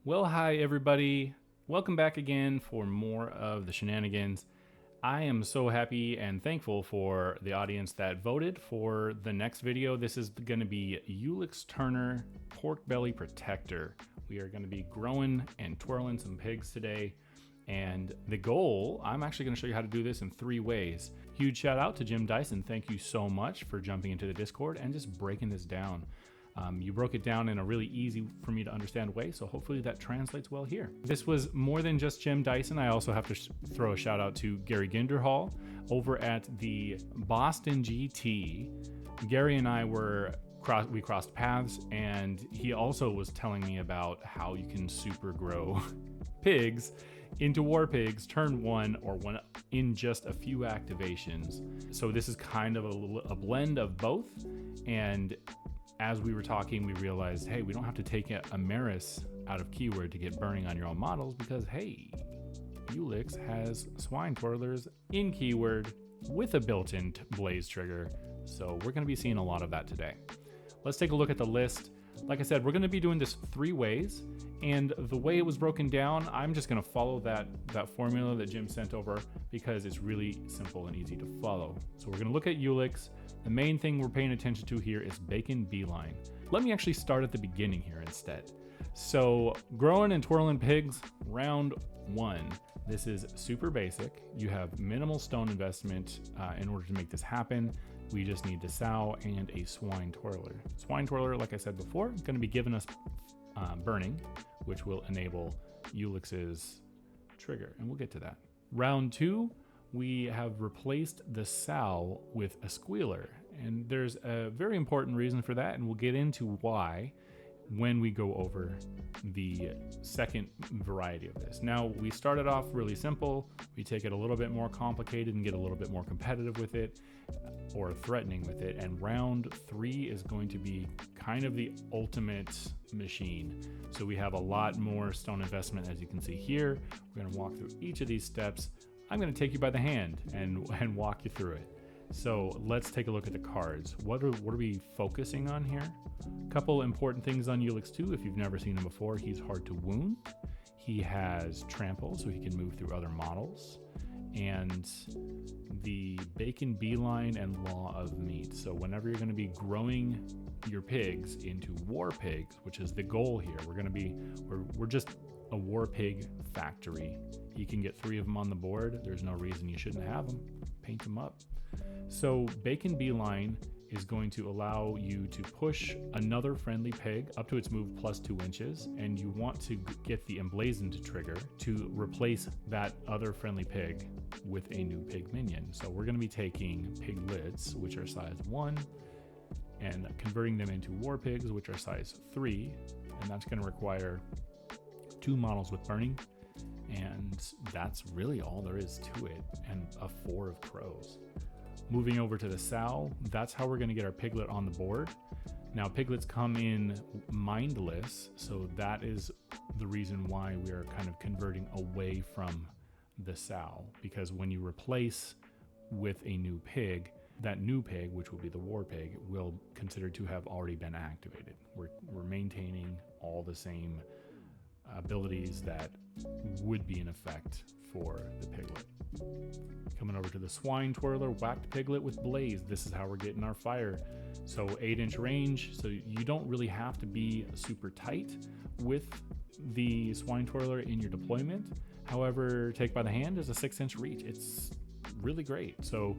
Well, hi everybody. Welcome back again for more of the shenanigans. I am so happy and thankful for the audience that voted for the next video. This is going to be Ulix2 Pork Belly Protector. We are going to be growing and twirling some pigs today. And the goal, I'm actually going to show you how to do this in 3 ways. Huge shout out to Dyson. Thank you so much for jumping into the Discord and just breaking this down. You broke it down in a really easy for me to understand way, so hopefully that translates well here. This was more than just Dyson. I also have to throw a shout out to Gary Ginderhall over at the Boston GT. Gary and I we crossed paths, and he also was telling me about how you can super grow pigs into war pigs turn 1 or 1 in just a few activations. So this is kind of a blend of both, and as we were talking, we realized, hey, we don't have to take a Merris out of keyword to get burning on your own models because, hey, Ulix has Swine Twirlers in keyword with a built-in blaze trigger. So we're going to be seeing a lot of that today. Let's take a look at the list. Like I said, we're going to be doing this 3 ways. And the way it was broken down, I'm just going to follow that formula that Jim sent over because it's really simple and easy to follow. So we're going to look at Ulix. The main thing we're paying attention to here is bacon beeline. Let me actually start at the beginning here instead. So growing and twirling pigs, round 1. This is super basic. You have minimal stone investment in order to make this happen. We just need the sow and a swine twirler. Swine twirler, like I said before, is going to be giving us burning, which will enable Ulix's trigger, and we'll get to that. Round 2, we have replaced the sow with a squealer, and there's a very important reason for that, and we'll get into why when we go over the second variety of this. Now, we started off really simple. We take it a little bit more complicated and get a little bit more competitive with it or threatening with it. And round 3 is going to be kind of the ultimate machine. So we have a lot more stone investment, as you can see here. We're going to walk through each of these steps. I'm going to take you by the hand and walk you through it. So let's take a look at the cards. What are we focusing on here? A couple important things on Ulix2. If you've never seen him before, he's hard to wound. He has trample, so he can move through other models. And the bacon beeline and law of meat. So whenever you're going to be growing your pigs into war pigs, which is the goal here, we're just a war pig factory. You can get 3 of them on the board. There's no reason you shouldn't have them. Paint them up. So bacon beeline is going to allow you to push another friendly pig up to its move plus 2 inches, and you want to get the emblazoned trigger to replace that other friendly pig with a new pig minion. So we're going to be taking piglets, which are size 1, and converting them into war pigs, which are size 3, and that's going to require 2 models with burning, and that's really all there is to it, and a 4 of crows. Moving over to the sow, that's how we're going to get our piglet on the board. Now, piglets come in mindless, so that is the reason why we are kind of converting away from the sow, because when you replace with a new pig, that new pig, which will be the war pig, will consider to have already been activated. We're maintaining all the same abilities that would be in effect for the piglet. Coming over to the swine twirler, whacked piglet with blaze. This is how we're getting our fire. So 8-inch range, so you don't really have to be super tight with the swine twirler in your deployment. However, take by the hand is a 6-inch reach. It's really great. So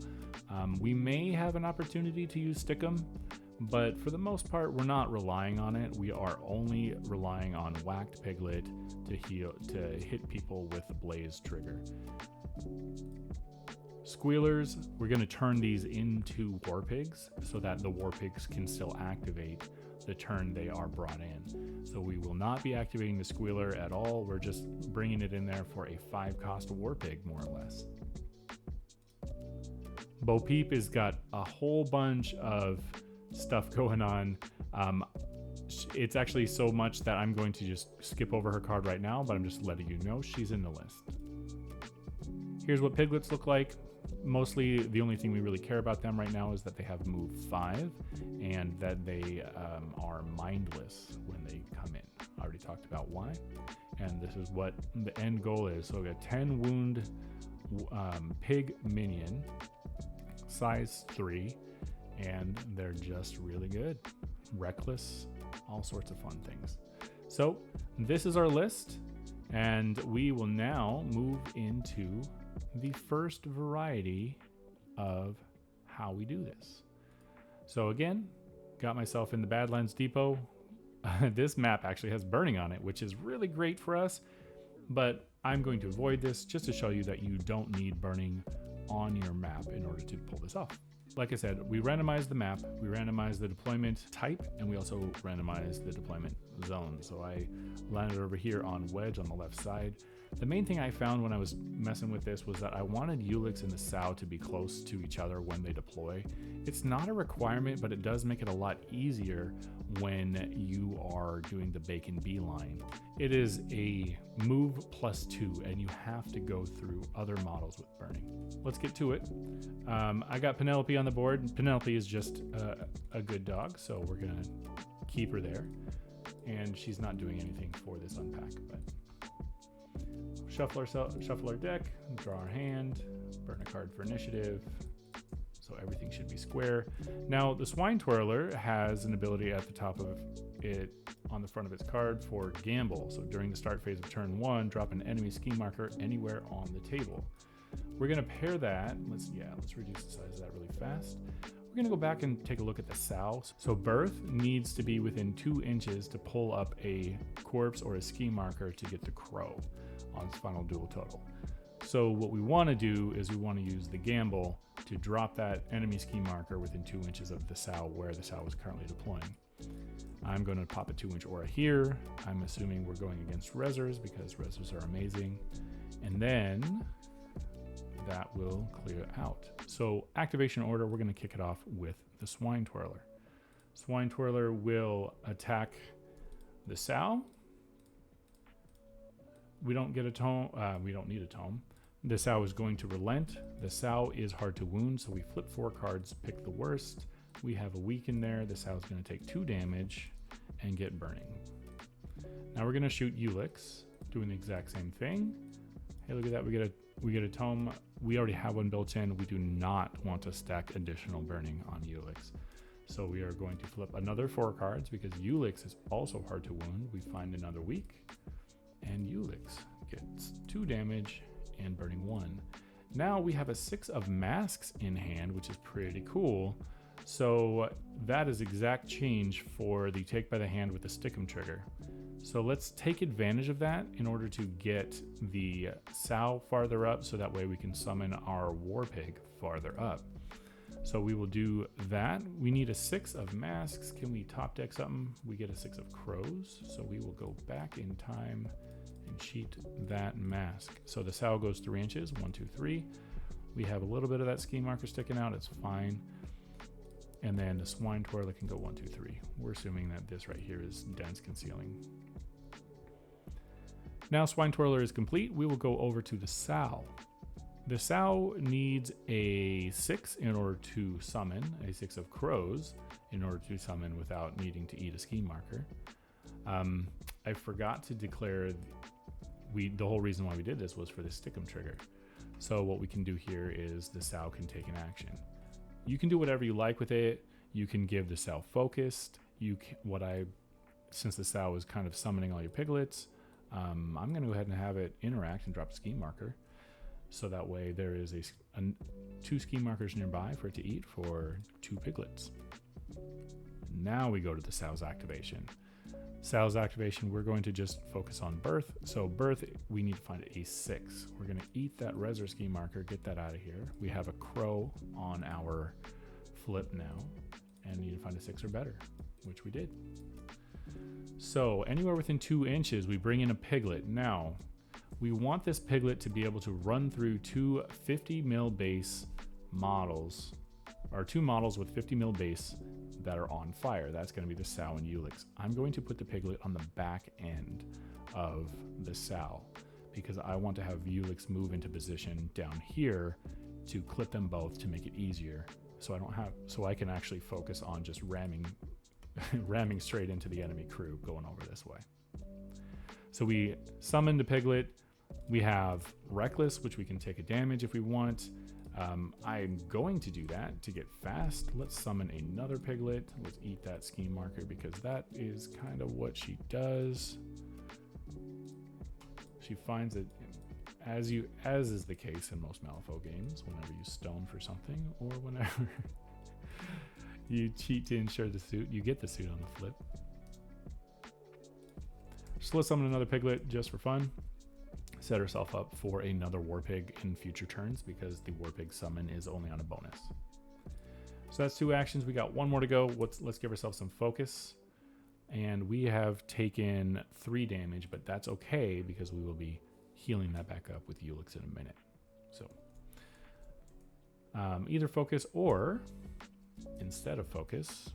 we may have an opportunity to use stickum, but for the most part, we're not relying on it. We are only relying on whacked piglet to hit people with the blaze trigger. Squealers, we're going to turn these into war pigs so that the war pigs can still activate the turn they are brought in. So we will not be activating the squealer at all. We're just bringing it in there for a 5-cost war pig, more or less. Peep has got a whole bunch of stuff going on. It's actually so much that I'm going to just skip over her card right now, but I'm just letting you know she's in the list. Here's what piglets look like. Mostly the only thing we really care about them right now is that they have move 5 and that they are mindless when they come in. I already talked about why. And this is what the end goal is. So we got 10 wound pig minion, size 3, and they're just really good. Reckless, all sorts of fun things. So this is our list, and we will now move into the first variety of how we do this. So again, got myself in the Badlands Depot. This map actually has burning on it, which is really great for us, but I'm going to avoid this just to show you that you don't need burning on your map in order to pull this off. Like I said, we randomize the map, we randomize the deployment type, and we also randomize the deployment zone. So I landed over here on Wedge on the left side. The main thing I found when I was messing with this was that I wanted Ulix and the sow to be close to each other when they deploy. It's not a requirement, but it does make it a lot easier when you are doing the bacon beeline. It is a move +2, and you have to go through other models with burning. Let's get to it. I got Penelope on the board. Penelope is just a good dog, so we're gonna keep her there. And she's not doing anything for this unpack, but shuffle our deck, draw our hand, burn a card for initiative. So everything should be square. Now the Swine Twirler has an ability at the top of it on the front of its card for gamble. So during the start phase of turn 1, drop an enemy scheme marker anywhere on the table. We're gonna pair that. Let's reduce the size of that really fast. We're gonna go back and take a look at the sow. So birth needs to be within 2 inches to pull up a corpse or a scheme marker to get the crow on its final dual total. So what we want to do is we want to use the gamble to drop that enemy scheme marker within 2 inches of the sow where the sow is currently deploying. I'm going to pop a 2-inch aura here. I'm assuming we're going against rezzers because rezzers are amazing. And then that will clear out. So activation order, we're going to kick it off with the Swine Twirler. Swine Twirler will attack the sow. We don't get a tome. We don't need a tome. The sow is going to relent. The sow is hard to wound, so we flip 4 cards, pick the worst. We have a weak in there. The sow is going to take 2 damage and get burning. Now we're going to shoot Ulix, doing the exact same thing. Hey, look at that. We get a tome. We already have one built in. We do not want to stack additional burning on Ulix. So we are going to flip another 4 cards because Ulix is also hard to wound. We find another weak. And Ulix gets 2 damage and burning 1. Now we have a 6 of masks in hand, which is pretty cool. So that is exact change for the take by the hand with the stickum trigger. So let's take advantage of that in order to get the sow farther up, so that way we can summon our war pig farther up. So we will do that. We need a 6 of masks. Can we top deck something? We get a 6 of crows. So we will go back in time and cheat that mask. So the sow goes 3 inches, 1, 2, 3. We have a little bit of that scheme marker sticking out, it's fine. And then the Swine Twirler can go 1, 2, 3. We're assuming that this right here is dense concealing. Now Swine Twirler is complete, we will go over to the sow. The sow needs a 6 in order to summon, a 6 of crows in order to summon without needing to eat a scheme marker. I forgot to declare the whole reason why we did this was for the stickum trigger. So what we can do here is the sow can take an action. You can do whatever you like with it. You can give the sow focused. Since the sow is kind of summoning all your piglets, I'm going to go ahead and have it interact and drop a scheme marker. So that way there is 2 scheme markers nearby for it to eat for 2 piglets. Now we go to the sow's activation. Sow's activation, we're going to just focus on birth. So birth, we need to find a 6. We're going to eat that Rezzer scheme marker, get that out of here. We have a crow on our flip now, and need to find a 6 or better, which we did. So anywhere within 2 inches, we bring in a piglet. Now, we want this piglet to be able to run through 2 50 mil base models, or 2 models with 50 mil base that are on fire. That's going to be the sow and Ulix. I'm going to put the piglet on the back end of the sow because I want to have Ulix move into position down here to clip them both to make it easier. So I can actually focus on just ramming straight into the enemy crew going over this way. So we summon the piglet. We have Reckless, which we can take a damage if we want. I'm going to do that to get fast. Let's summon another piglet. Let's eat that scheme marker because that is kind of what she does. She finds it, as is the case in most Malifaux games, whenever you stone for something or whenever you cheat to ensure the suit, you get the suit on the flip. So let's summon another piglet just for fun. Set herself up for another war pig in future turns because the war pig summon is only on a bonus. So that's 2 actions. We got 1 more to go. Let's give ourselves some focus. And we have taken 3 damage, but that's okay because we will be healing that back up with Ulix in a minute. So either focus or instead of focus,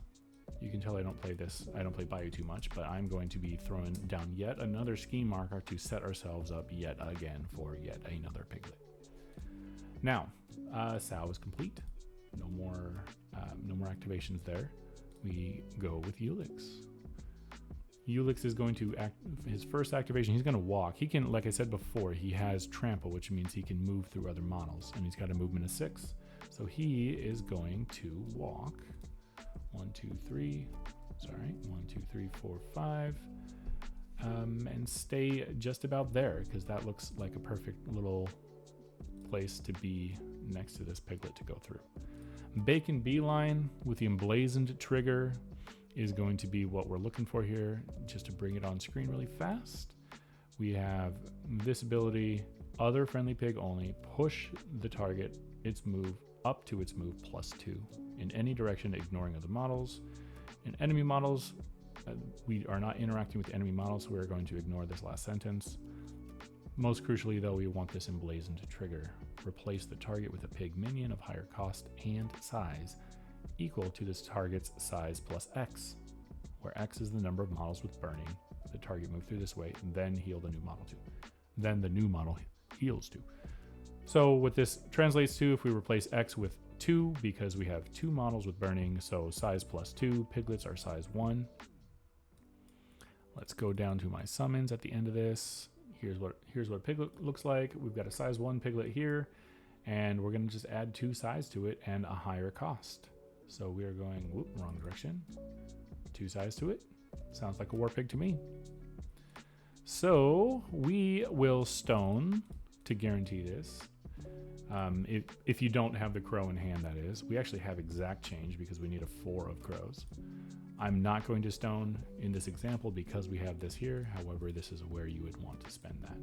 you can tell I don't play Bayou too much, but I'm going to be throwing down yet another scheme marker to set ourselves up yet again for yet another piglet. Now, Sow is complete. No more activations there. We go with Ulix. Ulix is going to his first activation. He's going to walk. He can, like I said before, he has trample, which means he can move through other models, and he's got a movement of 6. So he is going to walk 1, 2, 3. Sorry, 1, 2, 3, 4, 5, and stay just about there because that looks like a perfect little place to be next to this piglet to go through. Bacon Beeline with the emblazoned trigger is going to be what we're looking for here. Just to bring it on screen really fast, we have this ability, other friendly pig only, push the target its move up to its move +2 in any direction, ignoring other models. In enemy models, we are not interacting with enemy models, so we're going to ignore this last sentence. Most crucially though, we want this emblazoned trigger. Replace the target with a pig minion of higher cost and size equal to this target's size plus X, where X is the number of models with burning. The target moved through this way, then heal the new model to. Then the new model heals to. So what this translates to, if we replace X with 2, because we have 2 models with burning, so size +2, piglets are size 1. Let's go down to my summons at the end of this. Here's what a piglet looks like. We've got a size 1 piglet here, and we're going to just add 2 size to it and a higher cost. So we are going, wrong direction. 2 size to it. Sounds like a war pig to me. So we will stone to guarantee this. If you don't have the crow in hand, that is. We actually have exact change because we need a 4 of crows. I'm not going to stone in this example because we have this here. However, this is where you would want to spend that.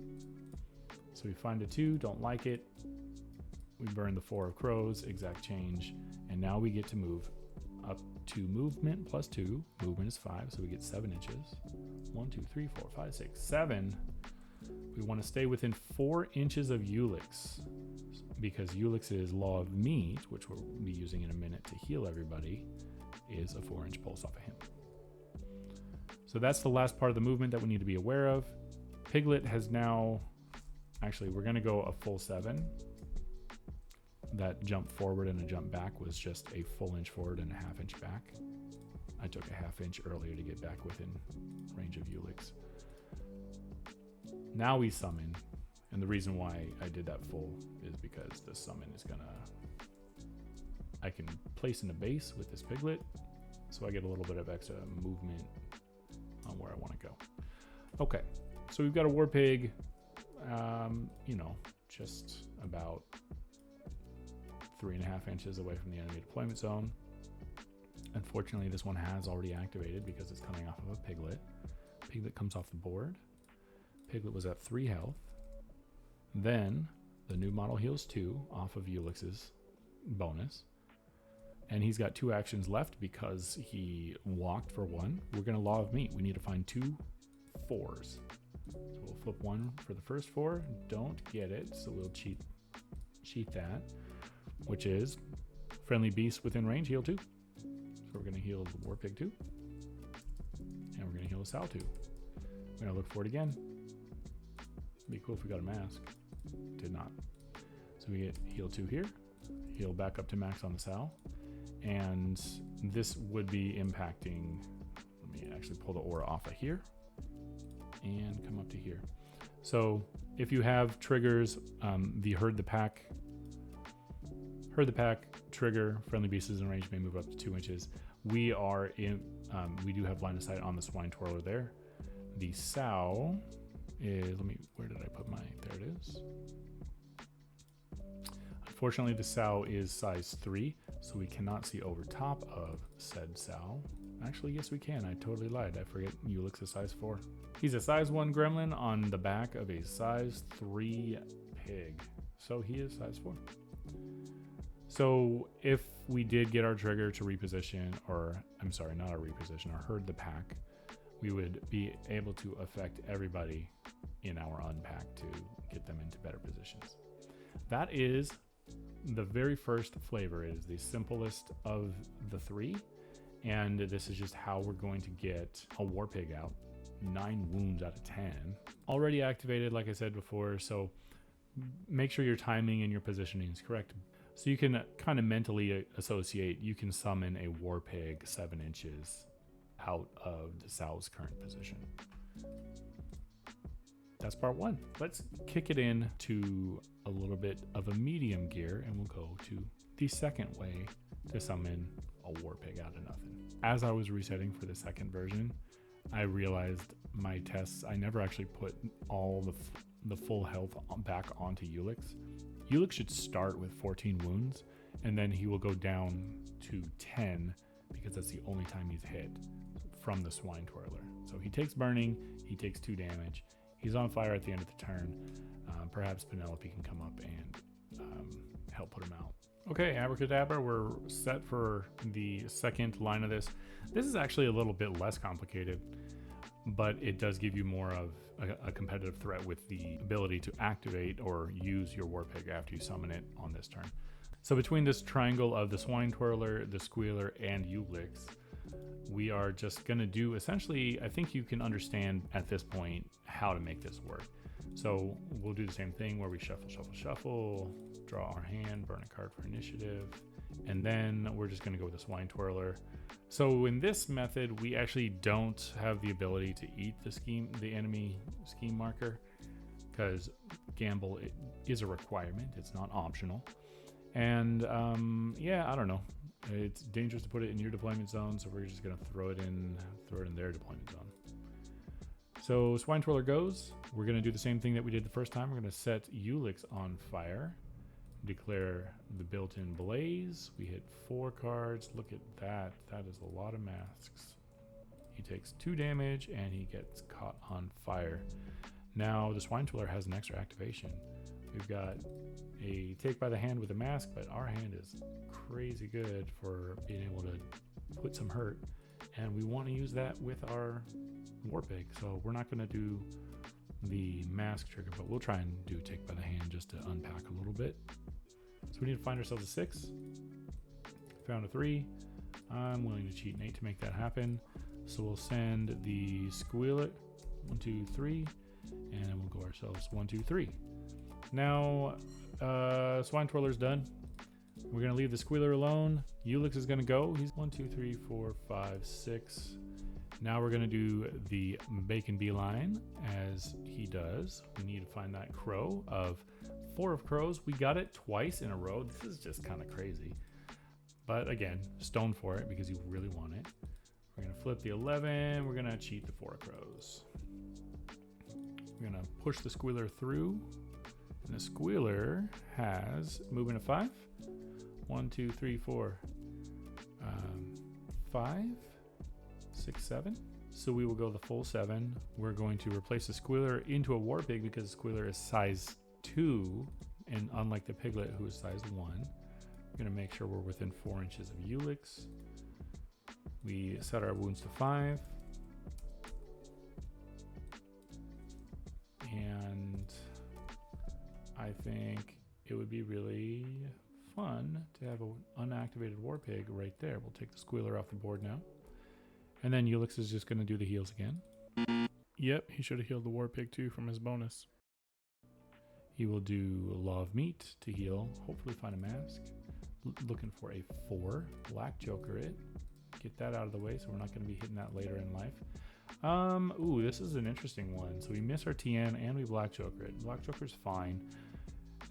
So we find a 2, don't like it. We burn the 4 of crows, exact change. And now we get to move up to movement +2. Movement is 5, so we get 7 inches. 1, 2, 3, 4, 5, 6, 7. We want to stay within 4 inches of Ulix because Ulix's law of meat, which we'll be using in a minute to heal everybody, is a 4-inch pulse off of him. So that's the last part of the movement that we need to be aware of. Piglet has now, actually we're going to go a full 7. That jump forward and a jump back was just a full inch forward and a ½ inch back. I took a ½ inch earlier to get back within range of Ulix. Now we summon, and the reason why I did that full is because the summon is I can place in a base with this piglet, so I get a little bit of extra movement on where I want to go. Okay, so we've got a war pig, just about 3.5 inches away from the enemy deployment zone. Unfortunately, this one has already activated because it's coming off of a piglet. Piglet comes off the board. Piglet was at 3 health. Then the new model heals 2 off of Ulix's bonus. And he's got 2 actions left because he walked for 1. We're going to law of meat. We need to find 2 4s. So we'll flip 1 for the first 4. Don't get it, so we'll cheat that, which is friendly beast within range, heal 2. So we're going to heal the war pig 2. And we're going to heal the sow 2. We're going to look for it again. It'd be cool if we got a mask. Did not. So we get heal 2 here. Heal back up to max on the sow. And this would be impacting, let me actually pull the aura off of here. and come up to here. So if you have triggers, the herd the pack trigger, friendly beasts in range may move up to 2 inches. We are in, we do have line of sight on the Swine Twirler there. The sow is, where did I put my, there it is. Unfortunately, the sow is size 3, so we cannot see over top of said sow. Actually, yes, we can. I totally lied. I forget Ulix is size 4. He's a size 1 gremlin on the back of a size 3 pig. So he is size 4. So if we did get our trigger to reposition, or I'm sorry, not a reposition, or herd the pack, we would be able to affect everybody in our unpack to get them into better positions. That is the very first flavor. It is the simplest of the 3. And this is just how we're going to get a war pig out. 9 wounds out of 10. Already activated, like I said before, so make sure your timing and your positioning is correct. So you can kind of mentally associate, you can summon a war pig 7 inches out of the sow's current position. That's part 1. Let's kick it in to a little bit of a medium gear, and we'll go to the second way to summon a war pig out of nothing. As I was resetting for the second version, I realized my tests, I never actually put all the full health back onto Ulix. Ulix should start with 14 wounds, and then he will go down to 10 because that's the only time he's hit from the Swine Twirler. So he takes burning, he takes 2 damage, he's on fire at the end of the turn. Perhaps Penelope can come up and help put him out. Okay, abracadabra, we're set for the second line of this. This is actually a little bit less complicated, but it does give you more of a competitive threat with the ability to activate or use your war pig after you summon it on this turn. So between this triangle of the Swine Twirler, the Squealer, and Ulix, we are just going to do essentially, I think you can understand at this point how to make this work. So we'll do the same thing where we shuffle, draw our hand, burn a card for initiative, and then we're just going to go with the Swine Twirler. So in this method, we actually don't have the ability to eat the enemy scheme marker, because gamble is a requirement. It's not optional. And yeah, I don't know. It's dangerous to put it in your deployment zone, so we're just going to throw it in their deployment zone. So Swine Twirler goes. We're going to do the same thing that we did the first time. We're going to set Ulix on fire, declare the built-in blaze. We hit 4 cards. Look at that. That is a lot of masks. He takes 2 damage and he gets caught on fire. Now the Swine Twirler has an extra activation. We've got a take by the hand with a mask, but our hand is crazy good for being able to put some hurt, and we want to use that with our war pig. So we're not going to do the mask trigger, but we'll try and do take by the hand just to unpack a little bit. So we need to find ourselves a 6. Found a 3. I'm willing to cheat an 8 to make that happen. So we'll send the Squealer 1, 2, 3, and then we'll go ourselves 1, 2, 3. Now Swine Twirler's done. We're going to leave the Squealer alone. Ulix is going to go. He's 1, 2, 3, 4, 5, 6. Now we're going to do the bacon beeline as he does. We need to find that crow of 4 of crows. We got it twice in a row. This is just kind of crazy. But again, stone for it because you really want it. We're going to flip the 11. We're going to cheat the 4 of crows. We're going to push the Squealer through. And the Squealer has movement of 5. 1, 2, 3, 4, 5, 6, 7. So we will go the full 7. We're going to replace the Squealer into a war pig because the Squealer is size 2, and unlike the piglet who is size 1, we're going to make sure we're within 4 inches of Ulix. We set our wounds to 5. And I think it would be really fun to have an unactivated war pig right there. We'll take the Squealer off the board now. And then Ulix is just going to do the heals again. Yep, he should have healed the war pig too from his bonus. He will do Law of Meat to heal, hopefully find a mask. Looking for a 4. Black Joker it. Get that out of the way so we're not going to be hitting that later in life. Ooh, this is an interesting one. So we miss our TN and we Black Joker it. Black Joker's fine.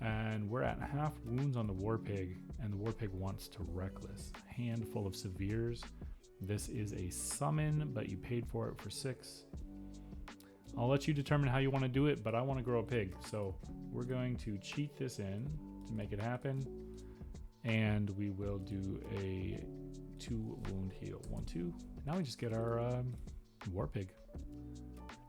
And we're at half wounds on the War Pig, and the War Pig wants to Reckless. Handful of Severes. This is a summon, but you paid for it for 6. I'll let you determine how you want to do it, but I want to grow a pig. So we're going to cheat this in to make it happen. And we will do a 2 wound heal. 1, 2. Now we just get our War Pig.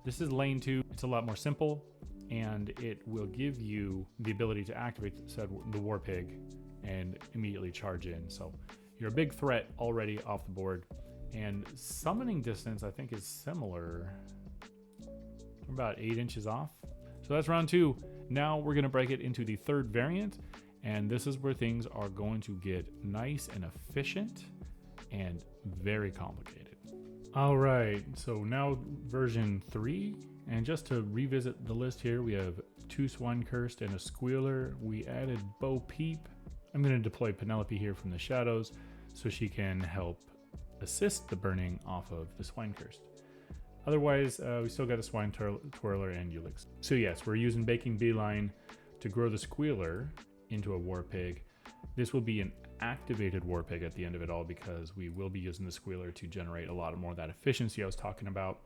This is lane 2. It's a lot more simple, and it will give you the ability to activate the War Pig and immediately charge in. So you're a big threat already off the board. And summoning distance, I think, is similar. We're about 8 inches off. So that's round 2. Now we're going to break it into the third variant. And this is where things are going to get nice and efficient and very complicated. All right, so now version 3. And just to revisit the list here, we have 2 Swine Cursed and a Squealer. We added Peep. I'm going to deploy Penelope here from the shadows so she can help assist the burning off of the Swine Cursed. Otherwise, we still got a Swine Twirler and Ulix. So yes, we're using Baking Beeline to grow the Squealer into a War Pig. This will be an activated War Pig at the end of it all because we will be using the Squealer to generate a lot more of that efficiency I was talking about.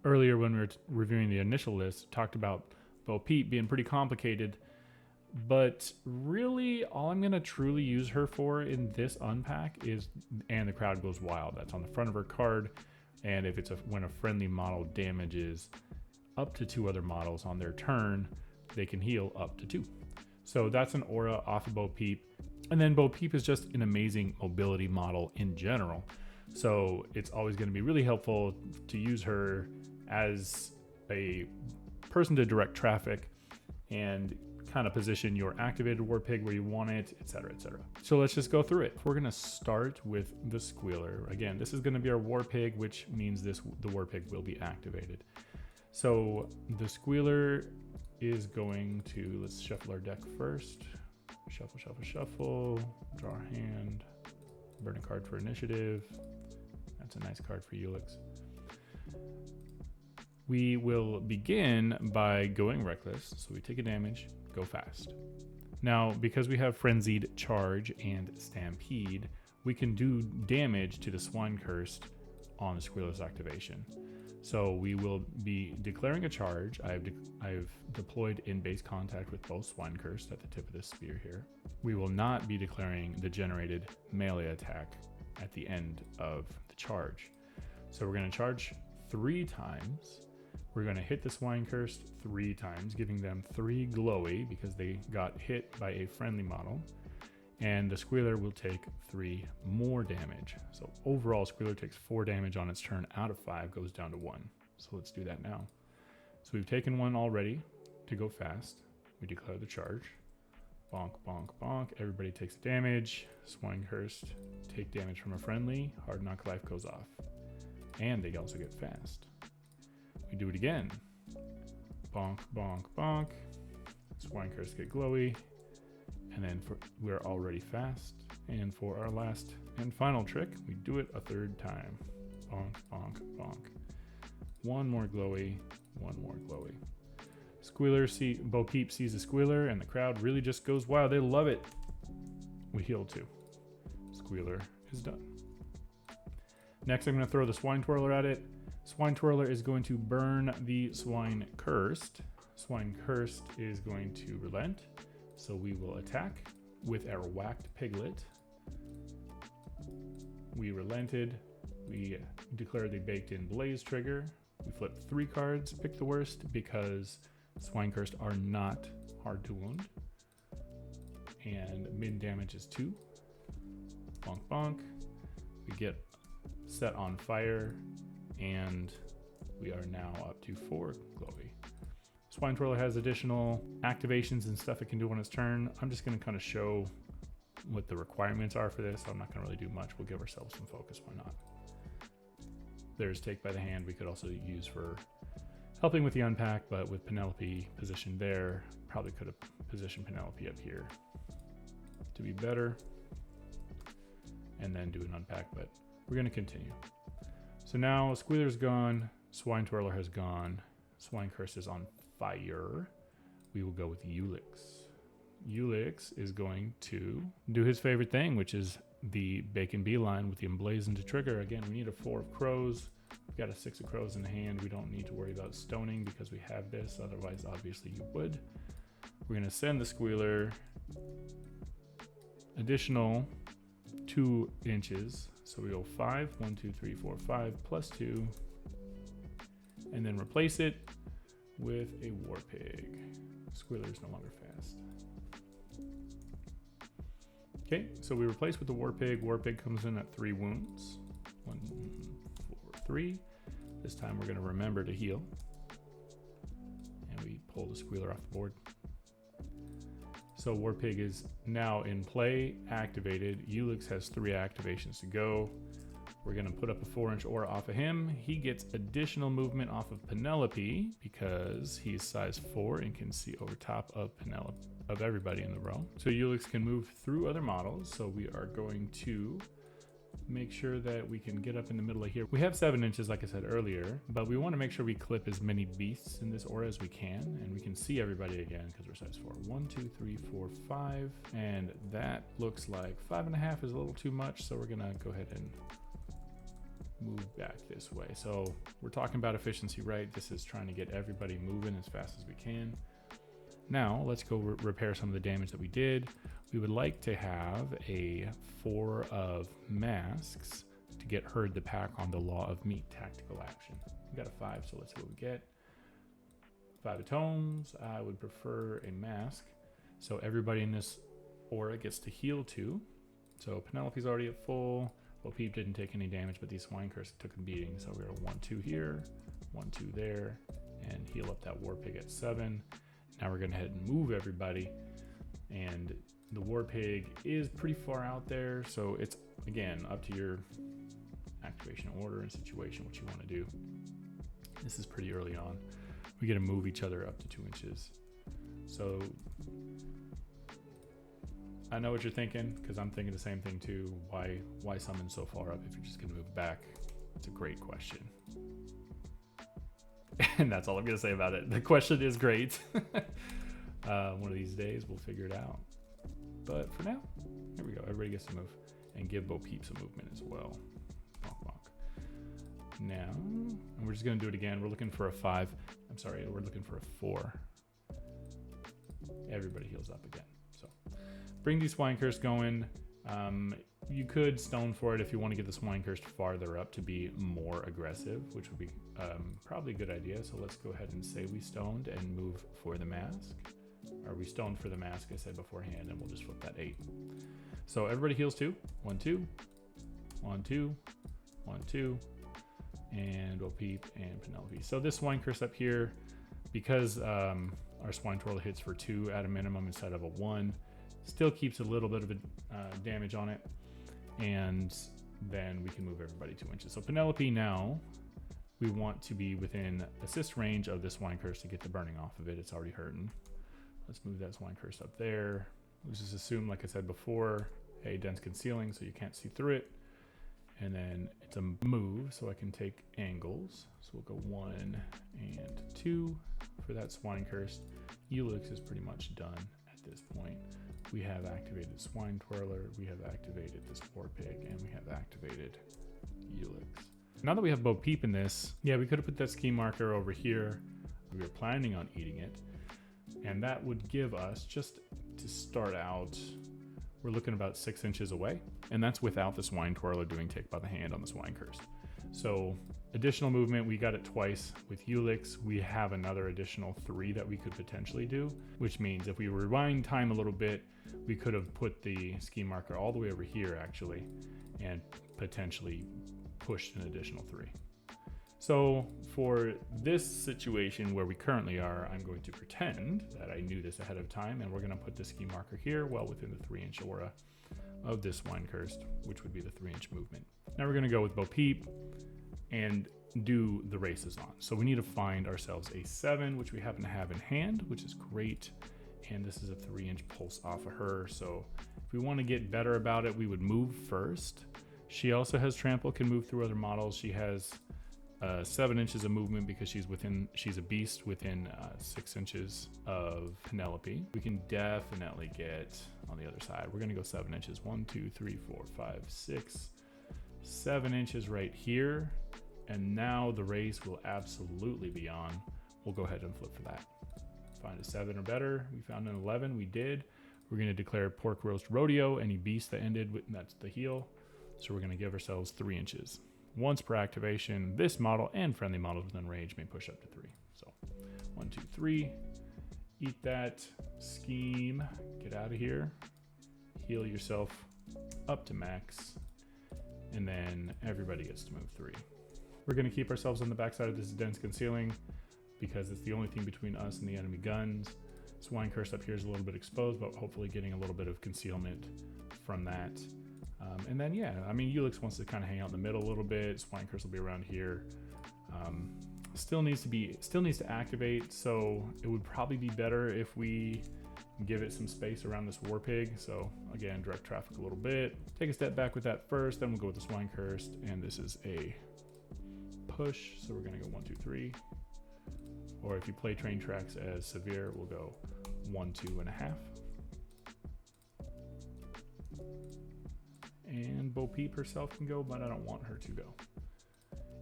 Earlier when we were reviewing the initial list, talked about Peep being pretty complicated, but really all I'm going to truly use her for in this unpack is And the Crowd Goes Wild. That's on the front of her card, and if it's when a friendly model damages up to 2 other models on their turn, they can heal up to 2. So that's an aura off of Peep. And then Peep is just an amazing mobility model in general. So it's always going to be really helpful to use her as a person to direct traffic and kind of position your activated War Pig where you want it, etc., etc. So let's just go through it. We're going to start with the Squealer. Again, this is going to be our War Pig, which means the War Pig will be activated. So the Squealer is going to, let's shuffle our deck first. Shuffle, shuffle, shuffle. Draw a hand. Burn a card for initiative. That's a nice card for Ulix. We will begin by going Reckless. So we take a damage, go fast. Now, because we have Frenzied, Charge, and Stampede, we can do damage to the Swine Cursed on the Squealer's activation. So we will be declaring a charge. I've deployed in base contact with both Swine Cursed at the tip of this spear here. We will not be declaring the generated melee attack at the end of the charge. So we're going to charge 3 times. We're going to hit the Swine Cursed 3 times, giving them 3 glowy because they got hit by a friendly model. And the Squealer will take 3 more damage. So overall, Squealer takes 4 damage on its turn out of 5, goes down to 1. So let's do that now. So we've taken 1 already to go fast. We declare the charge. Bonk, bonk, bonk. Everybody takes damage. Swine Cursed take damage from a friendly. Hard Knock Life goes off. And they also get fast. We do it again. Bonk, bonk, bonk. Swine Cursed get glowy. And then we're already fast. And for our last and final trick, we do it a 3rd time. Bonk, bonk, bonk. 1 more glowy, 1 more glowy. Squealer Peep sees the Squealer, and the crowd really just goes wild. They love it. We heal 2. Squealer is done. Next, I'm going to throw the Swine Twirler at it. Swine Twirler is going to burn the Swine Cursed. Swine Cursed is going to relent. So we will attack with our whacked piglet. We relented. We declared the baked in blaze trigger. We flipped 3 cards, pick the worst because Swine Cursed are not hard to wound. And min damage is 2. Bonk bonk. We get set on fire and we are now up to 4 glowy. Swine Twirler has additional activations and stuff it can do on its turn. I'm just going to kind of show what the requirements are for this. I'm not going to really do much. We'll give ourselves some focus. Why not? There's Take by the Hand. We could also use for helping with the unpack, but with Penelope positioned there, probably could have positioned Penelope up here to be better and then do an unpack, but we're going to continue. So now Squealer's gone. Swine Twirler has gone. Swine Cursed is on fire. We will go with Ulix. Ulix is going to do his favorite thing, which is the bacon beeline with the emblazoned trigger. Again, we need a 4 of crows. We've got a 6 of crows in hand. We don't need to worry about stoning because we have this. Otherwise, obviously, you would. We're going to send the Squealer additional 2 inches. So we go 5, 1, 2, 3, 4, 5, plus 2. And then replace it with a war pig. Squealer is no longer fast. Okay, so we replace with the war pig. War pig comes in at 3 wounds. 1, 4, 3. This time we're going to remember to heal. And we pull the Squealer off the board. So war pig is now in play, activated. Ulix has 3 activations to go. We're going to put up a 4-inch aura off of him. He gets additional movement off of Penelope because he's size 4 and can see over top of Penelope, of everybody in the row. So Ulix can move through other models. So we are going to make sure that we can get up in the middle of here. We have 7 inches, like I said earlier, but we want to make sure we clip as many beasts in this aura as we can, and we can see everybody again because we're size 4. 1, 2, 3, 4, 5, and that looks like 5.5 is a little too much. So we're gonna go ahead and move back this way. So we're talking about efficiency, right? This is trying to get everybody moving as fast as we can. Now let's go repair some of the damage that we did. We would like to have a 4 of masks to get herd the pack on the law of meat tactical action. We got a 5, so let's see what we get. 5 of tomes. I would prefer a mask, so everybody in this aura gets to heal 2. So Penelope's already at full. Well, Peep didn't take any damage, but these Swine Cursed took a beating. So we're at 1, 2 here, 1, 2 there, and heal up that war pig at 7. Now we're gonna head and move everybody, and the war pig is pretty far out there. So it's again up to your activation order and situation, what you want to do. This is pretty early on. We get to move each other up to 2 inches. So I know what you're thinking, because I'm thinking the same thing too. Why summon so far up if you're just gonna move back? It's a great question. And that's all I'm gonna say about it. The question is great. One of these days we'll figure it out. But for now, here we go. Everybody gets to move and give Bo Peep some movement as well. Bonk, bonk. Now, and we're just gonna do it again. We're looking for a 5. I'm sorry, we're looking for a 4. Everybody heals up again. So bring these Swine Cursed going. You could stone for it if you want to get the Swine Cursed farther up to be more aggressive, which would be probably a good idea. So let's go ahead and say we stoned and move for the mask. Or we stoned for the mask, I said beforehand, and we'll just flip that 8. So everybody heals 2. 1, 2. 1, 2. 1, 2. And we'll Peep and Penelope. So this Swine Cursed up here, because our Swine Twirler hits for 2 at a minimum instead of a 1, still keeps a little bit of a damage on it. And then we can move everybody 2 inches. So Penelope now, we want to be within assist range of this Swine Cursed to get the burning off of it. It's already hurting. Let's move that Swine Cursed up there. Let's just assume, like I said before, a dense concealing so you can't see through it. And then it's a move, so I can take angles. So we'll go 1 and 2 for that Swine Cursed. Ulix is pretty much done at this point. We have activated Swine Twirler, we have activated this war pig, and we have activated Ulix. Now that we have Bo Peep in this, yeah, we could have put that ski marker over here. We were planning on eating it, and that would give us, just to start out, we're looking about 6 inches away, and that's without the Swine Twirler doing take by the hand on the Swine Cursed. So additional movement, we got it twice. With Ulix, we have another additional 3 that we could potentially do, which means if we rewind time a little bit, we could have put the ski marker all the way over here actually, and potentially pushed an additional 3. So for this situation where we currently are, I'm going to pretend that I knew this ahead of time, and we're going to put the ski marker here well within the 3-inch aura of this Swine Cursed, which would be the 3-inch movement. Now we're going to go with Bo Peep and do the races on. So we need to find ourselves a 7, which we happen to have in hand, which is great. And this is a 3-inch pulse off of her. So if we want to get better about it, we would move first. She also has trample, can move through other models. She has 7 inches of movement because she's a beast within 6 inches of Penelope. We can definitely get on the other side. We're gonna go 7 inches. 1, 2, 3, 4, 5, 6, 7 inches right here. And now the race will absolutely be on. We'll go ahead and flip for that. Find a 7 or better. We found an 11, we did. We're gonna declare pork roast rodeo, any beast that ended with, that's the heel. So we're gonna give ourselves 3 inches. Once per activation, this model and friendly models within range may push up to 3. So 1, 2, 3, eat that scheme, get out of here, heal yourself up to max, and then everybody gets to move 3. We're gonna keep ourselves on the backside of this dense concealing because it's the only thing between us and the enemy guns. Swine Cursed up here is a little bit exposed, but hopefully getting a little bit of concealment from that. And then, yeah, I mean, Ulix wants to kind of hang out in the middle a little bit. Swine Cursed will be around here. Still needs to activate, so it would probably be better if we give it some space around this war pig. So again, direct traffic a little bit. Take a step back with that first, then we'll go with the Swine Cursed, and this is a push, so we're gonna go 1, 2, 3. Or if you play train tracks as severe, we'll go 1, 2.5. And Bo Peep herself can go, but I don't want her to go.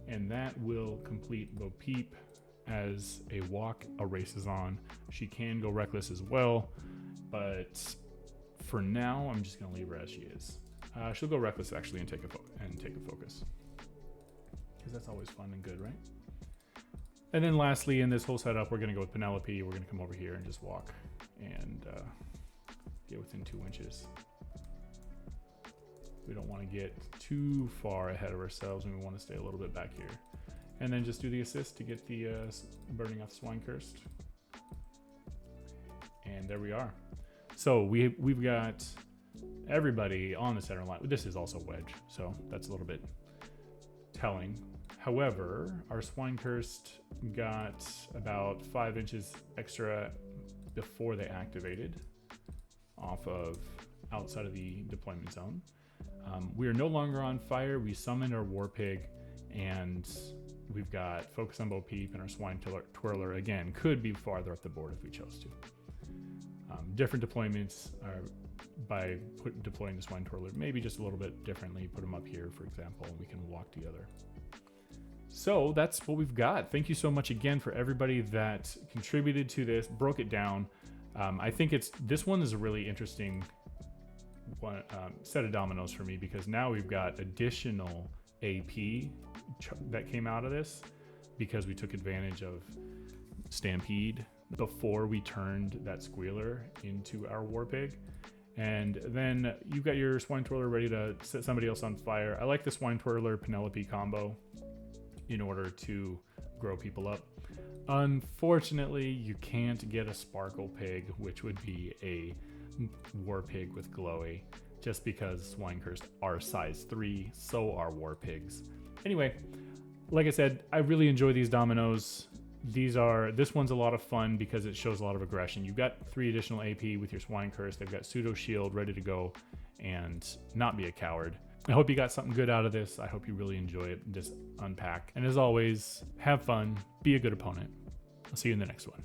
And that will complete Bo Peep as a walk. A race is on. She can go reckless as well, but for now, I'm just gonna leave her as she is. She'll go reckless actually and take a focus, because that's always fun and good, right? And then lastly, in this whole setup, we're gonna go with Penelope. We're gonna come over here and just walk and get within 2 inches. We don't want to get too far ahead of ourselves, and we want to stay a little bit back here. And then just do the assist to get the burning off Swine Cursed. And there we are. So we've got everybody on the center line. This is also wedge, so that's a little bit telling. However, our Swine Cursed got about 5 inches extra before they activated off of outside of the deployment zone. We are no longer on fire. We summoned our war pig, and we've got focus on Bo Peep, and our Swine Twirler again could be farther up the board if we chose to. Different deployments are by deploying the Swine Twirler maybe just a little bit differently. Put them up here, for example, and we can walk together. So that's what we've got. Thank you so much again for everybody that contributed to this, broke it down. I think this one is a really interesting set of dominoes for me, because now we've got additional AP that came out of this because we took advantage of Stampede before we turned that Squealer into our war pig. And then you've got your Swine Twirler ready to set somebody else on fire. I like the Swine Twirler Penelope combo in order to grow people up. Unfortunately, you can't get a Sparkle Pig, which would be a war pig with glowy, just because Swine Cursed are size 3, so are war pigs. Anyway, like I said, I really enjoy these dominoes. This one's a lot of fun because it shows a lot of aggression. You've got 3 additional AP with your Swine Cursed. They've got pseudo shield ready to go and not be a coward. I hope you got something good out of this. I hope you really enjoy it, just unpack. And as always, have fun, be a good opponent. I'll see you in the next one.